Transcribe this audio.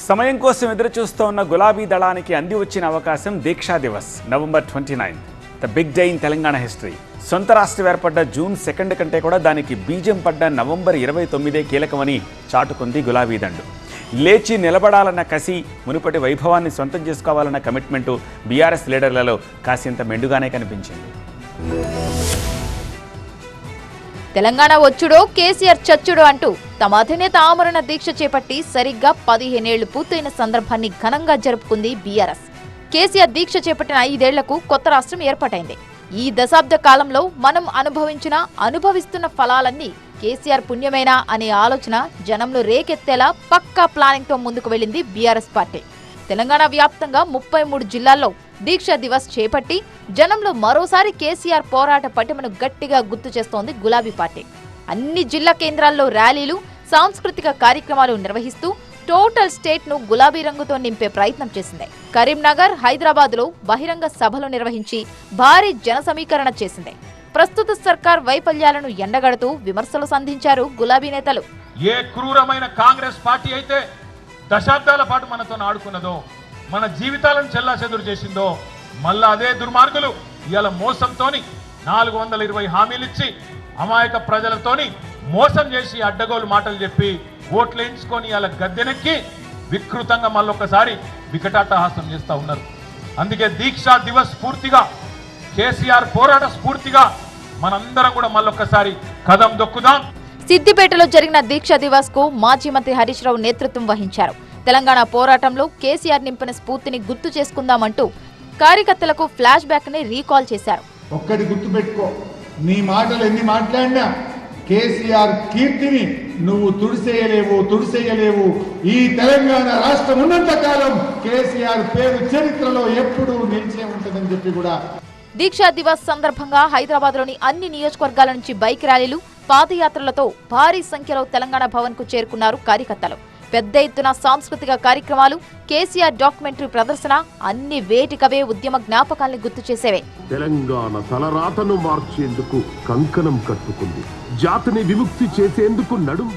సమయం కోసం ఎదురు చూస్తూ ఉన్న గులాబీ దళానికి అంది వచ్చిన అవకాశం Deeksha Divas November 29 the big day in Telangana history. సొంత రాష్ట్రం ఏర్పడ్డ జూన్ 2 కంటే కూడా దానికి బీజం పడ్డ నవంబర్ 29 కీలకమని చాటుకుంది గులాబీ దండు. లేచి నిలబడాలన్న కసి, మునుపటి వైభవాన్ని సొంతం చేసుకోవాలన్న కమిట్మెంటు బీఆర్ఎస్ లీడర్లలో కాసింత మెండుగానే కనిపించింది. తెలంగాణ వచ్చుడో కేసీఆర్ చచ్చుడో అంటూ తమ అధినేత ఆమరణ దీక్ష చేపట్టి సరిగ్గా 15 ఏళ్లు పూర్తయిన సందర్భాన్ని ఘనంగా జరుపుకుంది బీఆర్ఎస్. కేసీఆర్ దీక్ష చేపట్టిన 5 ఏళ్లకు కొత్త రాష్ట్రం ఏర్పాటైంది. ఈ దశాబ్ద కాలంలో మనం అనుభవిస్తున్న ఫలాలన్నీ కేసీఆర్ పుణ్యమేనా అనే ఆలోచన జనంలో రేకెత్తేలా పక్కా ప్లానింగ్ తో ముందుకు వెళ్లింది బీఆర్ఎస్ పార్టీ. తెలంగాణ వ్యాప్తంగా 33 జిల్లాల్లో దీక్షా దివస్ చేపట్టి జనంలో మరోసారి కేసీఆర్ పోరాట పటిమను గట్టిగా గుర్తు చేస్తోంది గులాబీ పార్టీ. అన్ని జిల్లా కేంద్రాల్లో ర్యాలీలు, సాంస్కృతిక కార్యక్రమాలు నిర్వహిస్తూ టోటల్ స్టేట్ ను గులాబీ రంగుతో నింపే ప్రయత్నం చేసింది. కరీంనగర్, హైదరాబాద్ లో బహిరంగ సభలు నిర్వహించి భారీ జన సమీకరణ చేసింది. ప్రస్తుత సర్కార్ వైఫల్యాలను ఎండగడుతూ విమర్శలు సంధించారు గులాబీ నేతలు. ఏ క్రూరమైన కాంగ్రెస్ పార్టీ అయితే దశాబ్దాల పాటు మనతో ఆడుకున్నదో, మన జీవితాలను చెల్లాచెదురు చేసిందో, మళ్ళా అదే దుర్మార్గులు ఇవాళ మోసంతోని 420 హామీలు ఇచ్చి అమాయక ప్రజలతోని మోసం చేసి అడ్డగోలు మాటలు చెప్పి ఓట్లు వేయించుకొని ఇవాళ గద్దెనెక్కి వికృతంగా మళ్ళొక్కసారి వికటాట్టహాసం చేస్తూ ఉన్నారు. అందుకే దీక్షా దివస్ స్ఫూర్తిగా, కేసీఆర్ పోరాట స్ఫూర్తిగా మనందరం కూడా మళ్ళొక్కసారి కదం దొక్కుదాం. సిద్దిపేటలో జరిగిన దీక్షా దివస్ కు మాజీ మంత్రి హరీష్ రావు నేతృత్వం వహించారు. తెలంగాణ పోరాటంలో కేసీఆర్ నింపిన స్ఫూర్తిని గుర్తు చేసుకుందామంటూ కార్యకర్తలకు ఫ్లాష్ బ్యాక్ ని రీకాల్ చేశారు. ఒక్కటి గుర్తుపెట్టుకో, నీ మాటలు ఎన్ని మాట్లాడినా కేసీఆర్ కీర్తిని నువ్వు తుడిసేయలేవు. ఈ తెలంగాణ రాష్ట్రం ఉన్నంత కాలం కేసీఆర్ పేరు చరిత్రలో ఎప్పుడూ నిలిచే ఉంటుందని చెప్పి కూడా. దీక్షా దివస్ సందర్భంగా హైదరాబాద్ లోని అన్ని నియోజకవర్గాల నుంచి బైక్ ర్యాలీలు, పాదయాత్రలతో భారీ సంఖ్యలో తెలంగాణ భవన్ కు చేరుకున్నారు కార్యకర్తలు. పెద్ద ఎత్తున సాంస్కృతిక కార్యక్రమాలు, కేసీఆర్ డాక్యుమెంటరీ ప్రదర్శన అన్ని వేటికవే ఉద్యమ జ్ఞాపకాల్ని గుర్తు చేసేవే. తెలంగాణ తలరాతను మార్చేందుకు కంకణం కట్టుకుంది, జాతిని విముక్తి చేసేందుకు నడుం